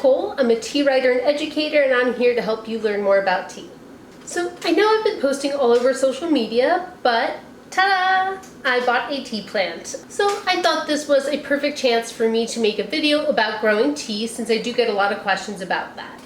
Nicole. I'm a tea writer and educator, and I'm here to help you learn more about tea. So I know I've been posting all over social media, but ta-da! I bought a tea plant. So I thought this was a perfect chance for me to make a video about growing tea, since I do get a lot of questions about that.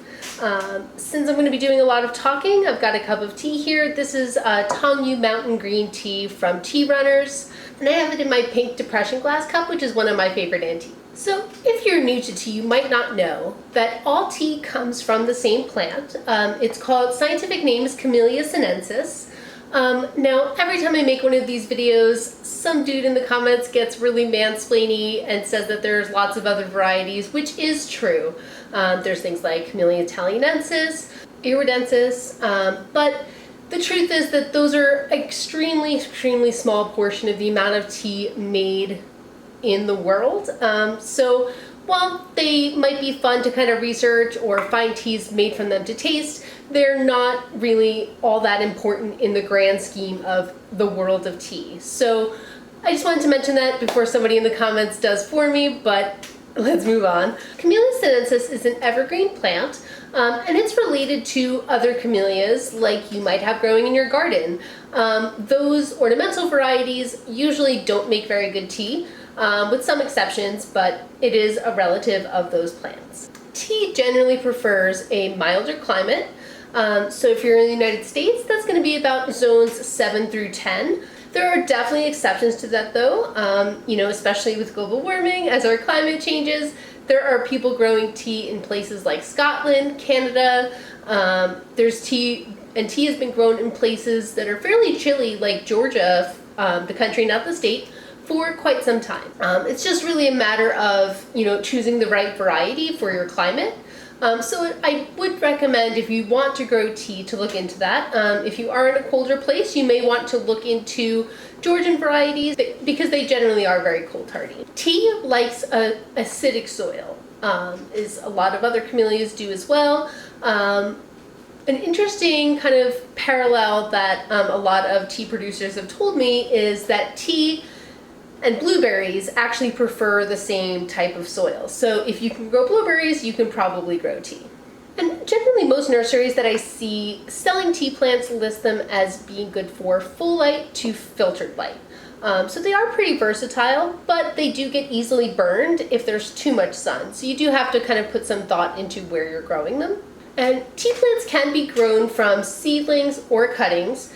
Since I'm going to be doing a lot of talking, I've got a cup of tea here. This is Tongyu Mountain Green Tea from Tea Runners, and I have it in my pink depression glass cup, which is one of my favorite antiques. So if you're new to tea, you might not know that all tea comes from the same plant. It's called, scientific name is Camellia Sinensis. Now, every time I make one of these videos, some dude in the comments gets really mansplainy and says that there's lots of other varieties, which is true. There's things like Camellia Italiensis, Iridensis, but the truth is that those are extremely small portion of the amount of tea made in the world. So while they might be fun to kind of research or find teas made from them to taste, they're not really all that important in the grand scheme of the world of tea. So I just wanted to mention that before somebody in the comments does for me, but let's move on. Camellia Sinensis is an evergreen plant, and it's related to other camellias like you might have growing in your garden. Those ornamental varieties usually don't make very good tea, with some exceptions, but it is a relative of those plants. Tea generally prefers a milder climate. So if you're in the United States, that's going to be about zones 7 through 10. There are definitely exceptions to that though, especially with global warming, as our climate changes. There are people growing tea in places like Scotland, Canada. There's tea, and tea has been grown in places that are fairly chilly, like Georgia, the country, not the state, for quite some time. It's just really a matter of, choosing the right variety for your climate. So I would recommend, if you want to grow tea, to look into that. If you are in a colder place, you may want to look into Georgian varieties because they generally are very cold hardy. Tea likes a acidic soil, as a lot of other camellias do as well. An interesting kind of parallel that a lot of tea producers have told me is that tea and blueberries actually prefer the same type of soil. So if you can grow blueberries, you can probably grow tea. And generally most nurseries that I see selling tea plants list them as being good for full light to filtered light. So they are pretty versatile, but they do get easily burned if there's too much sun. So you do have to kind of put some thought into where you're growing them. And tea plants can be grown from seedlings or cuttings.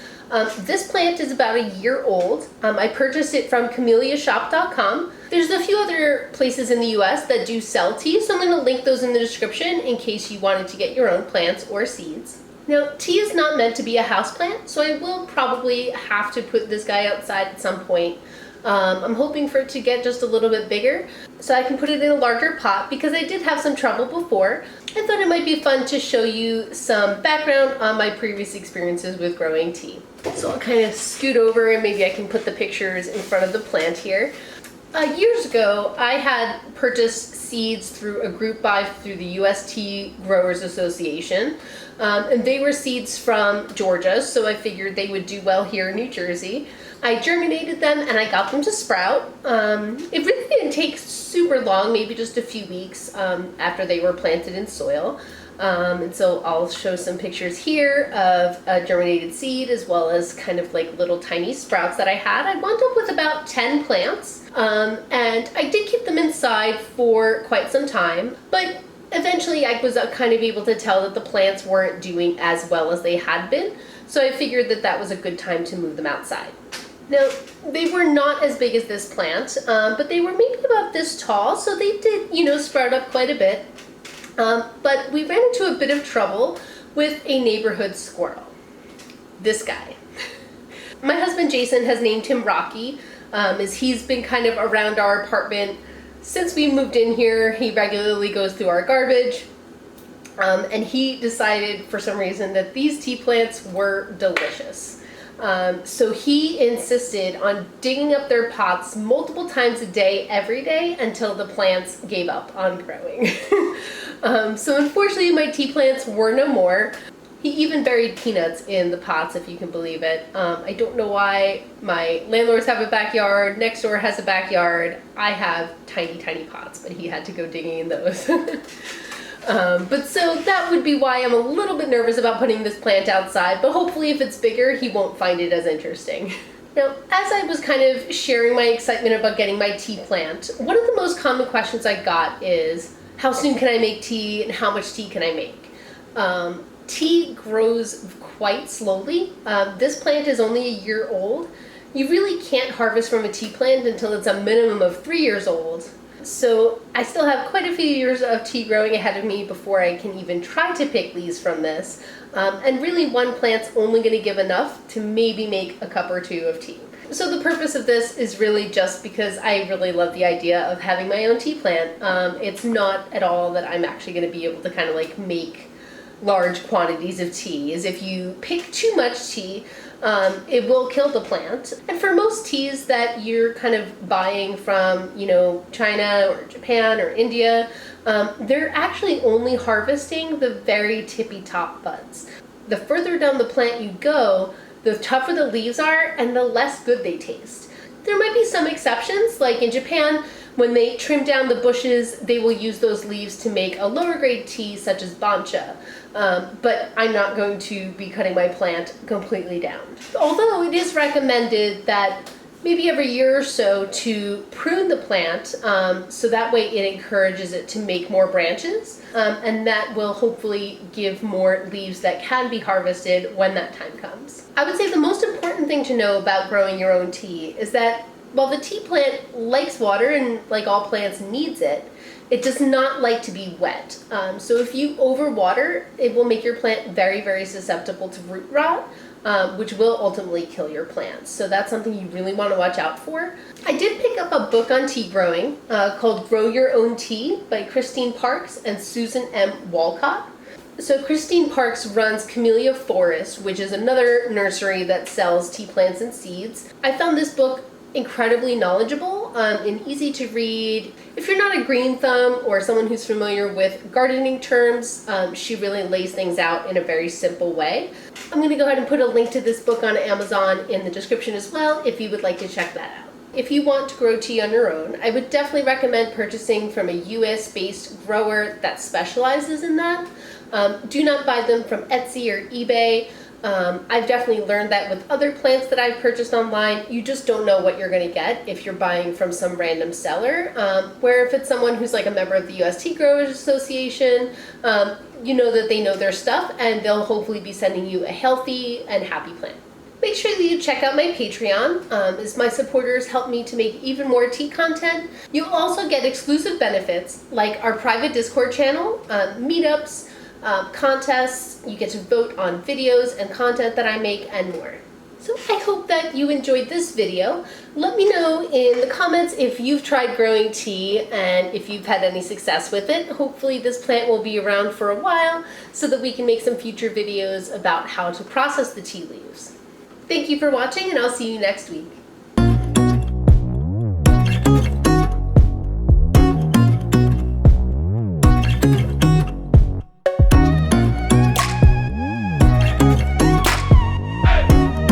This plant is about a year old. I purchased it from CameliaShop.com. There's a few other places in the US that do sell tea, so I'm going to link those in the description in case you wanted to get your own plants or seeds. Now, tea is not meant to be a houseplant, so I will probably have to put this guy outside at some point. I'm hoping for it to get just a little bit bigger so I can put it in a larger pot, because I did have some trouble before. I thought it might be fun to show you some background on my previous experiences with growing tea. So I'll kind of scoot over and maybe I can put the pictures in front of the plant here. Years ago, I had purchased seeds through a group buy through the US Tea Growers Association. And they were seeds from Georgia, so I figured they would do well here in New Jersey. I germinated them and I got them to sprout. It really didn't take super long, maybe just a few weeks after they were planted in soil. And so I'll show some pictures here of a germinated seed, as well as kind of like little tiny sprouts that I had. I wound up with about 10 plants, and I did keep them inside for quite some time, but eventually I was kind of able to tell that the plants weren't doing as well as they had been, so I figured that that was a good time to move them outside. Now, they were not as big as this plant, but they were maybe about this tall, so they did, sprout up quite a bit. But we ran into a bit of trouble with a neighborhood squirrel. This guy. My husband Jason has named him Rocky, as he's been kind of around our apartment since we moved in here. He regularly goes through our garbage, and he decided for some reason that these tea plants were delicious. So he insisted on digging up their pots multiple times a day, every day, until the plants gave up on growing. So unfortunately my tea plants were no more. He even buried peanuts in the pots, if you can believe it. I don't know why. My landlords have a backyard, next door has a backyard. I have tiny pots, but he had to go digging in those. But so that would be why I'm a little bit nervous about putting this plant outside, but hopefully if it's bigger, he won't find it as interesting. Now, as I was kind of sharing my excitement about getting my tea plant, one of the most common questions I got is, how soon can I make tea and how much tea can I make? Tea grows quite slowly. This plant is only a year old. You really can't harvest from a tea plant until it's a minimum of 3 years old. So I still have quite a few years of tea growing ahead of me before I can even try to pick leaves from this. And really one plant's only going to give enough to maybe make a cup or two of tea. So the purpose of this is really just because I really love the idea of having my own tea plant. It's not at all that I'm actually going to be able to kind of like make large quantities of tea. As if you pick too much tea, it will kill the plant. And for most teas that you're kind of buying from, you know, China or Japan or India, they're actually only harvesting the very tippy top buds. The further down the plant you go, the tougher the leaves are and the less good they taste. There might be some exceptions, like in Japan, when they trim down the bushes, they will use those leaves to make a lower grade tea such as bancha. But I'm not going to be cutting my plant completely down. Although it is recommended that maybe every year or so to prune the plant, so that way it encourages it to make more branches, and that will hopefully give more leaves that can be harvested when that time comes. I would say the most important thing to know about growing your own tea is that while the tea plant likes water and like all plants needs it, it does not like to be wet. So if you overwater, it will make your plant very, very susceptible to root rot, which will ultimately kill your plants. So that's something you really want to watch out for. I did pick up a book on tea growing called Grow Your Own Tea by Christine Parks and Susan M. Wolcott. So Christine Parks runs Camellia Forest, which is another nursery that sells tea plants and seeds. I found this book incredibly knowledgeable and easy to read. If you're not a green thumb or someone who's familiar with gardening terms, she really lays things out in a very simple way. I'm going to go ahead and put a link to this book on Amazon in the description as well if you would like to check that out. If you want to grow tea on your own, I would definitely recommend purchasing from a US-based grower that specializes in that. Do not buy them from Etsy or eBay. I've definitely learned that with other plants that I've purchased online, you just don't know what you're going to get if you're buying from some random seller. Where if it's someone who's like a member of the US Tea Growers Association, you know that they know their stuff and they'll hopefully be sending you a healthy and happy plant. Make sure that you check out my Patreon, as my supporters help me to make even more tea content. You'll also get exclusive benefits like our private Discord channel, meetups, contests, you get to vote on videos and content that I make, and more. So I hope that you enjoyed this video. Let me know in the comments if you've tried growing tea and if you've had any success with it. Hopefully this plant will be around for a while so that we can make some future videos about how to process the tea leaves. Thank you for watching, and I'll see you next week.